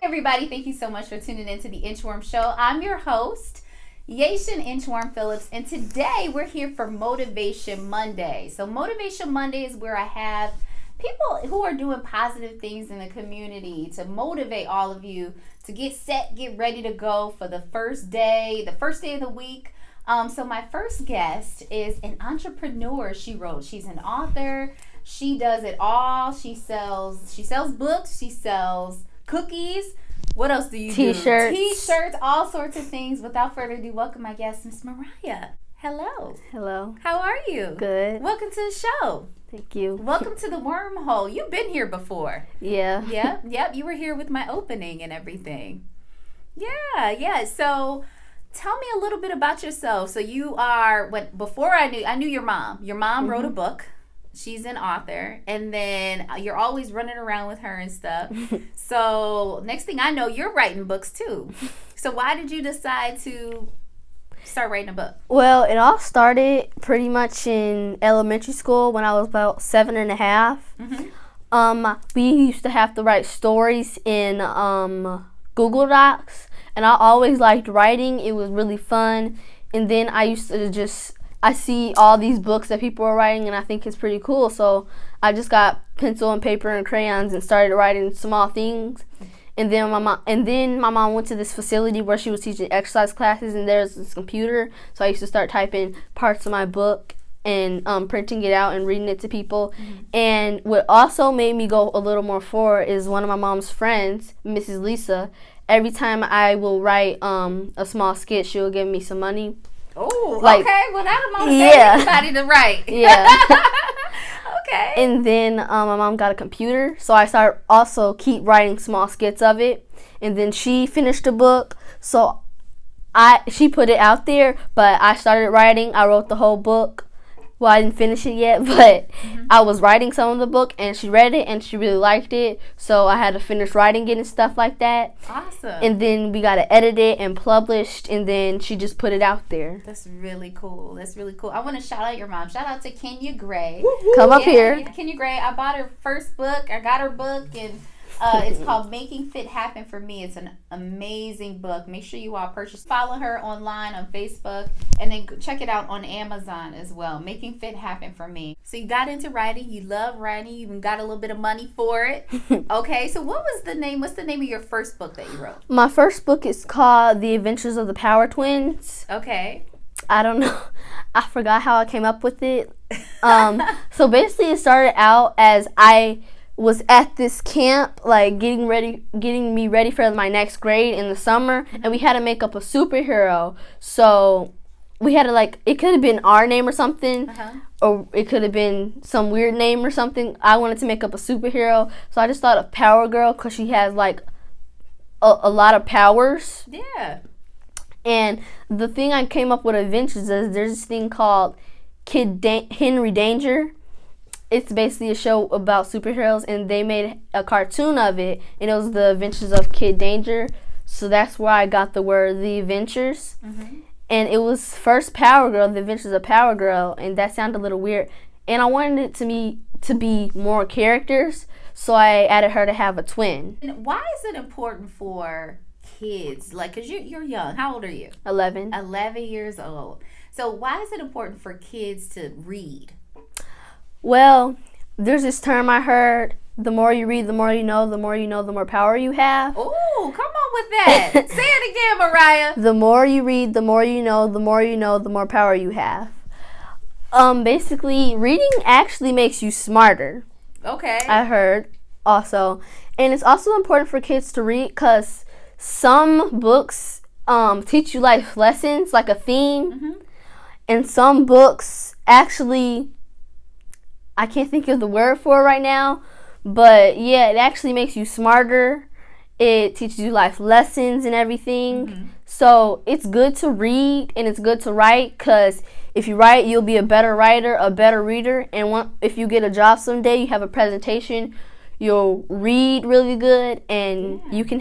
Everybody, thank you so much for tuning in to the Inchworm Show. I'm your host, Yashin Inchworm Phillips, and today we're here for Motivation Monday. So Motivation Monday is where I have people who are doing positive things in the community to motivate all of you to get set, get ready to go for the first day of the week. So my first guest is an entrepreneur. She's an author. She does it all. She sells books. She sells cookies. What else do you T-shirts. do? T-shirts, all sorts of things. Without further ado, welcome my guest, Miss Mariyah. Hello. Hello. How are you? Good. Welcome to the show. Thank you. Welcome to the wormhole. You've been here before. Yeah. Yep. You were here with my opening and everything. Yeah. So tell me a little bit about yourself. So you are, before I knew your mom. Your mom wrote a book. She's an author, and then you're always running around with her and stuff. So next thing I know, you're writing books too. So why did you decide to start writing a book? Well, it all started pretty much in elementary school when I was about 7.5. We used to have to write stories in Google Docs, and I always liked writing. It was really fun. And then I used to I see all these books that people are writing, and I think it's pretty cool. So I just got pencil and paper and crayons and started writing small things. And then my mom went to this facility where she was teaching exercise classes, and there's this computer. So I used to start typing parts of my book and printing it out and reading it to people. And what also made me go a little more forward is one of my mom's friends, Mrs. Lisa. Every time I will write a small skit, she'll give me some money. Oh, okay. Well, that'll motivate anybody to write. Yeah. Okay. And then my mom got a computer, so I started also keep writing small skits of it. And then she finished a book, so she put it out there, but I started writing. I wrote the whole book. Well, I didn't finish it yet, but I was writing some of the book, and she read it, and she really liked it. So I had to finish writing it and stuff like that. Awesome. And then we got to edit it and published, and then she just put it out there. That's really cool. I want to shout out your mom. Shout out to Kenya Gray. Come up here. Kenya Gray. I bought her first book. I got her book, and it's called Making Fit Happen for Me. It's an amazing book. Make sure you all purchase. Follow her online on Facebook, and then check it out on Amazon as well. Making Fit Happen for Me. So you got into writing. You love writing. You even got a little bit of money for it. Okay. So what's the name of your first book that you wrote? My first book is called The Adventures of the Power Twins. Okay. I don't know. I forgot how I came up with it. So basically it started out as I was at this camp, like getting me ready for my next grade in the summer, and we had to make up a superhero. So we had to it could have been our name or something, or it could have been some weird name or something. I wanted to make up a superhero, so I just thought of Power Girl because she has a lot of powers. Yeah. And the thing I came up with adventures is there's this thing called Henry Danger. It's basically a show about superheroes, and they made a cartoon of it, and it was the Adventures of Kid Danger. So that's where I got the word The Adventures. And it was first Power Girl, The Adventures of Power Girl, and that sounded a little weird. And I wanted it to be more characters, so I added her to have a twin. And why is it important for kids? Because you're young. How old are you? 11. 11 years old. So why is it important for kids to read? Well, there's this term I heard, the more you read, the more you know, the more you know, the more power you have. Oh, come on with that. Say it again, Mariyah. The more you read, the more you know, the more you know, the more power you have. Basically, reading actually makes you smarter. Okay. I heard also. And it's also important for kids to read because some books teach you life lessons, like a theme. And some books actually, I can't think of the word for it right now, but yeah, it actually makes you smarter. It teaches you life lessons and everything. So it's good to read and it's good to write because if you write, you'll be a better writer, a better reader. And if you get a job someday, you have a presentation, you'll read really good and you can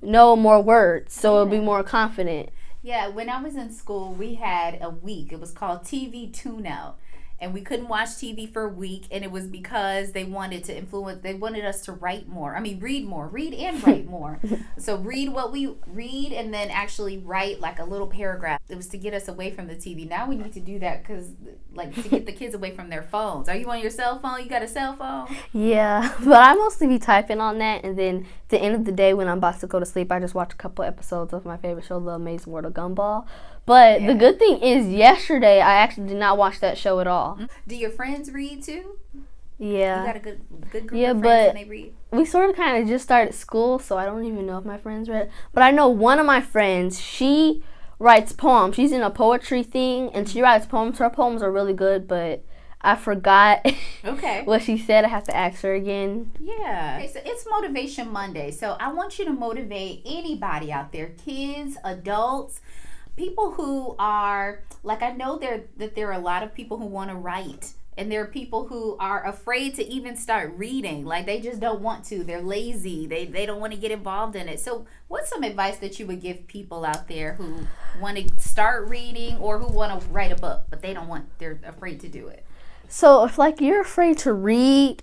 know more words, so it'll be more confident. Yeah, when I was in school, we had a week. It was called TV Tune Out. and we couldn't watch TV for a week, and it was because they wanted us to write more. I mean, read and write more. So read what we read, and then actually write like a little paragraph. It was to get us away from the TV. Now we need to do that because, like, to get the kids away from their phones. Are you on your cell phone? You got a cell phone? Yeah, but I mostly be typing on that, and then at the end of the day when I'm about to go to sleep, I just watch a couple episodes of my favorite show, The Amazing World of Gumball. But the good thing is, yesterday I actually did not watch that show at all. Do your friends read too? Yeah. You got a good group of friends and they read? We sort of kind of just started school, so I don't even know if my friends read. But I know one of my friends, she writes poems. She's in a poetry thing, and she writes poems. Her poems are really good, but I forgot what she said. I have to ask her again. Yeah. Okay, so it's Motivation Monday, so I want you to motivate anybody out there, kids, adults, people who are, like, I know that there are a lot of people who want to write, and there are people who are afraid to even start reading. Like, they just don't want to. They're lazy. They don't want to get involved in it. So what's some advice that you would give people out there who want to start reading or who want to write a book, but they're afraid to do it? So if, like, you're afraid to read,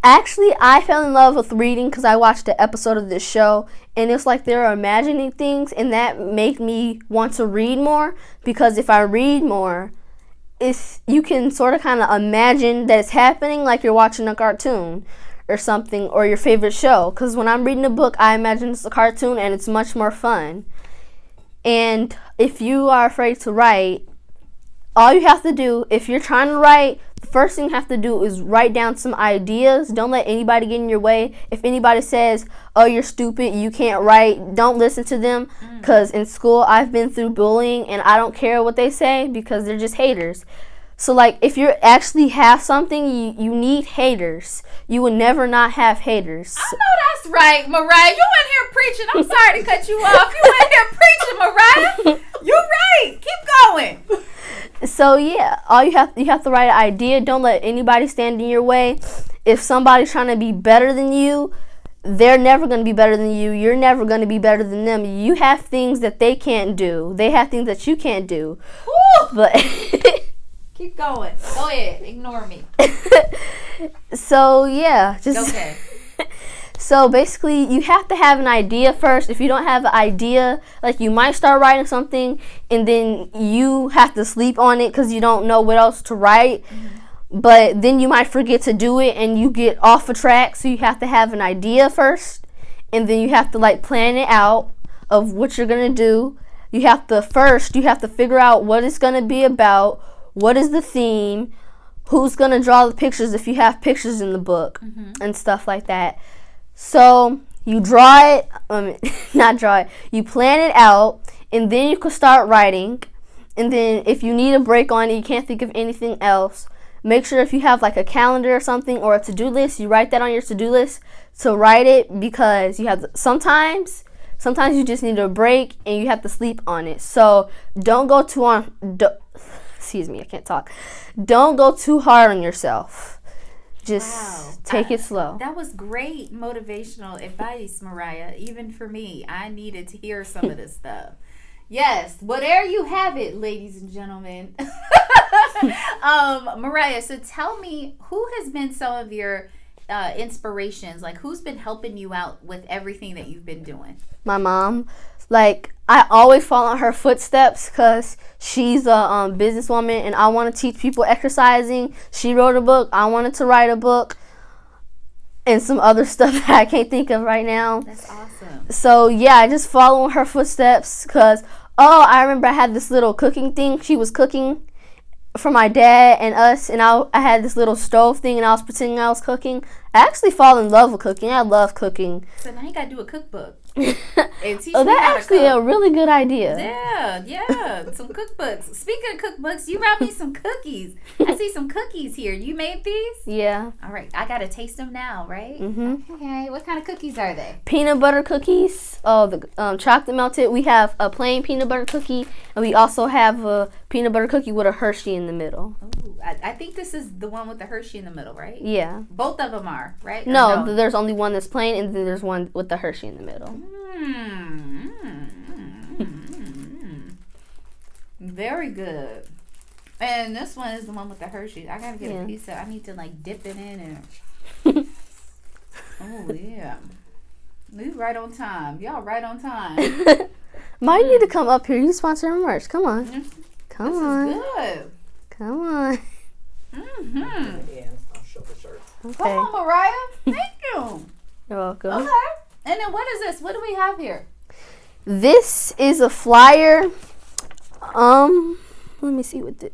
actually, I fell in love with reading because I watched an episode of this show, and it's like they're imagining things, and that made me want to read more, because if I read more, you can sort of kind of imagine that it's happening like you're watching a cartoon or something, or your favorite show. Because when I'm reading a book, I imagine it's a cartoon, and it's much more fun. And if you are afraid to write, all you have to do, if you're trying to write, the first thing you have to do is write down some ideas. Don't let anybody get in your way. If anybody says, oh, you're stupid, you can't write, don't listen to them. Because in school, I've been through bullying, and I don't care what they say because they're just haters. So, like, if you actually have something, you need haters. You would never not have haters. I know that's right, Mariyah. You in here preaching. I'm sorry to cut you off. You in here preaching, Mariyah. You're right. Keep going. So yeah, you have to write an idea. Don't let anybody stand in your way. If somebody's trying to be better than you, they're never going to be better than you. You're never going to be better than them. You have things that they can't do. They have things that you can't do. Woo! But keep going. Go ahead. Ignore me. So yeah, just okay. So basically, you have to have an idea first. If you don't have an idea, like, you might start writing something and then you have to sleep on it because you don't know what else to write. But then you might forget to do it and you get off a track. So you have to have an idea first, and then you have to, like, plan it out of what you're going to do. You have to figure out what it's going to be about, what is the theme, who's going to draw the pictures if you have pictures in the book, and stuff like that. So you draw it, you plan it out, and then you can start writing. And then if you need a break on it, you can't think of anything else, make sure if you have, like, a calendar or something or a to-do list, you write that on your to-do list to write it, because you have sometimes you just need a break and you have to sleep on it. So don't go excuse me, I can't talk. Don't go too hard on yourself. Just take it slow. That was great motivational advice, Mariyah. Even for me, I needed to hear some of this stuff. Yes, well, there you have it, ladies and gentlemen. Mariyah, so tell me, who has been some of your inspirations? Like, who's been helping you out with everything that you've been doing? My mom. Like, I always follow in her footsteps because she's a businesswoman, and I want to teach people exercising. She wrote a book. I wanted to write a book, and some other stuff that I can't think of right now. That's awesome. So, yeah, I just follow in her footsteps because, I remember I had this little cooking thing. She was cooking for my dad and us, and I had this little stove thing, and I was pretending I was cooking. I actually fall in love with cooking. I love cooking. So now you got to do a cookbook. That's actually a really good idea. Yeah, some cookbooks. Speaking of cookbooks, you brought me some cookies. I see some cookies here. You made these? Yeah. All right, I gotta taste them now, right? Okay, what kind of cookies are they? Peanut butter cookies. The chocolate melted. We have a plain peanut butter cookie, and we also have a peanut butter cookie with a Hershey in the middle. Oh, I think this is the one with the Hershey in the middle, right? Yeah. Both of them are, right? No, there's only one that's plain, and then there's one with the Hershey in the middle. Very good. And this one is the one with the Hershey's. I gotta get a piece of. I need to like dip it in and. Oh yeah, we right on time. Y'all right on time. Ma, you need to come up here. You sponsor our merch. Come on. Come this on. Is good. Come on. Mm-hmm. And I'll show the shirt. Okay. Come on, Mariyah. Thank you. You're welcome. Okay. And then what is this? What do we have here? This is a flyer. Let me see what this.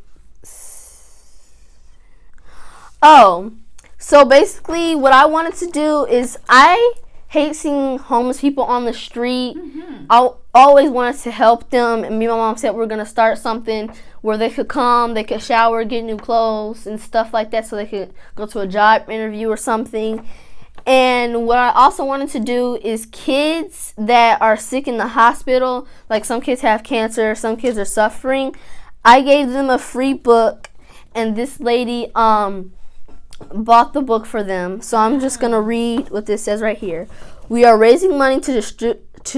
Oh, so basically what I wanted to do is I hate seeing homeless people on the street. Mm-hmm. I always wanted to help them, and me and my mom said we're going to start something where they could come, they could shower, get new clothes and stuff like that so they could go to a job interview or something. And what I also wanted to do is kids that are sick in the hospital, like some kids have cancer, some kids are suffering. I gave them a free book, and this lady bought the book for them. So I'm just going to read what this says right here. We are raising money to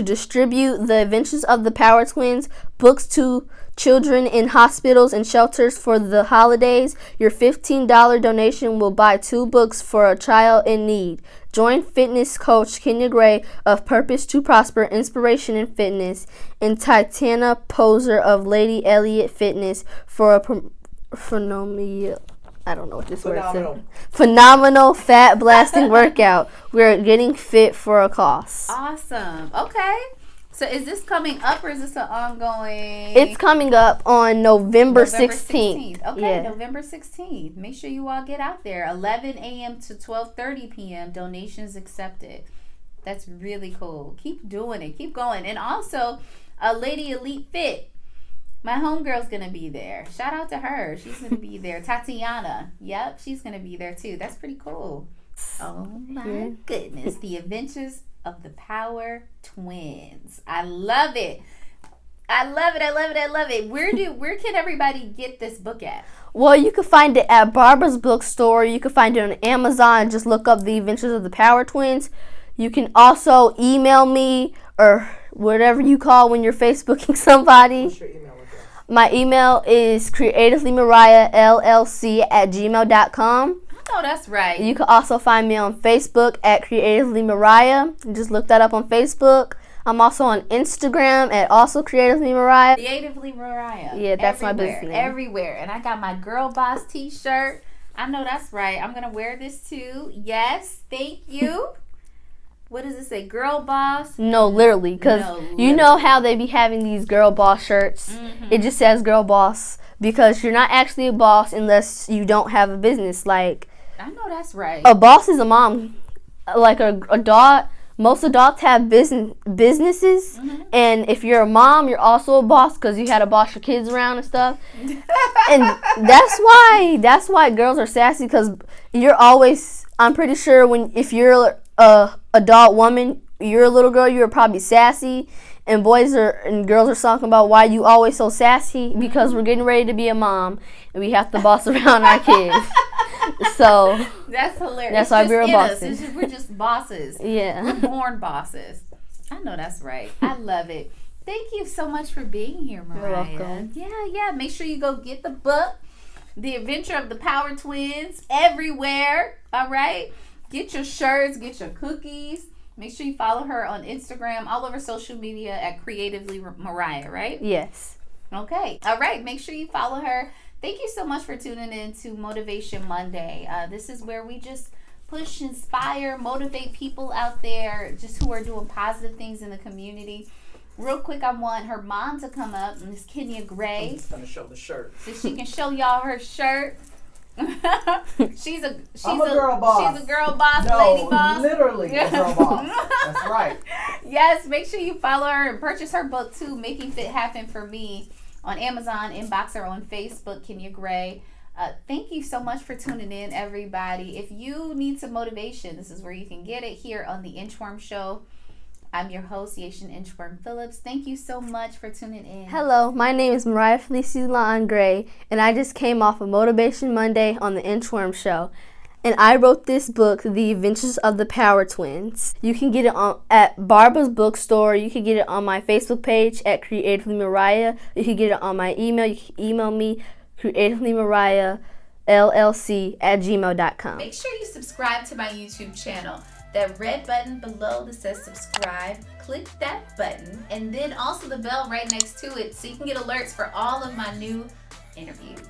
distribute The Adventures of the Power Twins books to children in hospitals and shelters for the holidays. Your $15 donation will buy 2 books for a child in need. Join fitness coach Mariyah Gray of Purpose to Prosper, Inspiration and Fitness, and Tatiana Poser of Lady Elliott Fitness for a phenomenal, I don't know what this word says. Phenomenal fat blasting workout. We're getting fit for a cost. Awesome. Okay. So is this coming up or is this an ongoing? It's coming up on November 16th. Okay, Yeah. November 16th. Make sure you all get out there. 11 a.m. to 12:30 p.m. Donations accepted. That's really cool. Keep doing it. Keep going. And also, Lady Elite Fit. My homegirl's going to be there. Shout out to her. She's going to be there. Tatiana. Yep, she's going to be there too. That's pretty cool. Oh my goodness. The Adventures of the Power Twins. I love it. I love it. I love it. I love it. Where can everybody get this book at? Well, you can find it at Barbara's bookstore. You can find it on Amazon. Just look up The Adventures of the Power Twins. You can also email me or whatever you call when you're Facebooking somebody. What's your email address? My email is creativelymariyah@gmail.com. Oh, that's right. You can also find me on Facebook at CreativelyMariyah. Just look that up on Facebook. I'm also on Instagram at also CreativelyMariyah. Creatively Mariyah. Yeah, that's my Everywhere, business name. Everywhere. And I got my Girl Boss t-shirt. I know that's right. I'm going to wear this too. Yes, thank you. What does it say? Girl Boss? No, literally, because you know how they be having these Girl Boss shirts. Mm-hmm. It just says Girl Boss because you're not actually a boss unless you don't have a business. Like, I know that's right. a boss is a mom. Like a adult, most adults have businesses, and if you're a mom, you're also a boss because you had to boss your kids around and stuff. And that's why girls are sassy, because you're always, I'm pretty sure if you're a adult woman, you're a little girl, you're probably sassy, and girls are talking about why you always so sassy, because we're getting ready to be a mom and we have to boss around our kids. So that's hilarious. That's why we're bosses. We're just bosses. Yeah. We're born bosses. I know that's right. I love it. Thank you so much for being here, Mariyah. You're welcome. Yeah. Make sure you go get the book, The Adventure of the Power Twins, everywhere. All right? Get your shirts, get your cookies. Make sure you follow her on Instagram, all over social media at CreativelyMariyah, right? Yes. Okay. All right. Make sure you follow her. Thank you so much for tuning in to Motivation Monday. This is where we just push, inspire, motivate people out there just who are doing positive things in the community. Real quick, I want her mom to come up, Miss Mariyah Gray. I'm just going to show the shirt. So she can show y'all her shirt. she's a girl boss. She's a girl boss, No, lady boss. literally a girl boss. That's right. Yes, make sure you follow her and purchase her book too, Making Fit Happen for Me, on Amazon, inbox her on Facebook, Mariyah Gray. Thank you so much for tuning in, everybody. If you need some motivation, this is where you can get it, here on The Inchworm Show. I'm your host, Yashin Inchworm Phillips. Thank you so much for tuning in. Hello, my name is Mariyah Felicity Gray, and I just came off of Motivation Monday on The Inchworm Show. And I wrote this book, The Adventures of the Power Twins. You can get it at Barbara's bookstore. You can get it on my Facebook page at CreativelyMariyah. You can get it on my email. You can email me, CreativelyMariyah LLC@gmail.com. Make sure you subscribe to my YouTube channel. That red button below that says subscribe, click that button, and then also the bell right next to it so you can get alerts for all of my new interviews.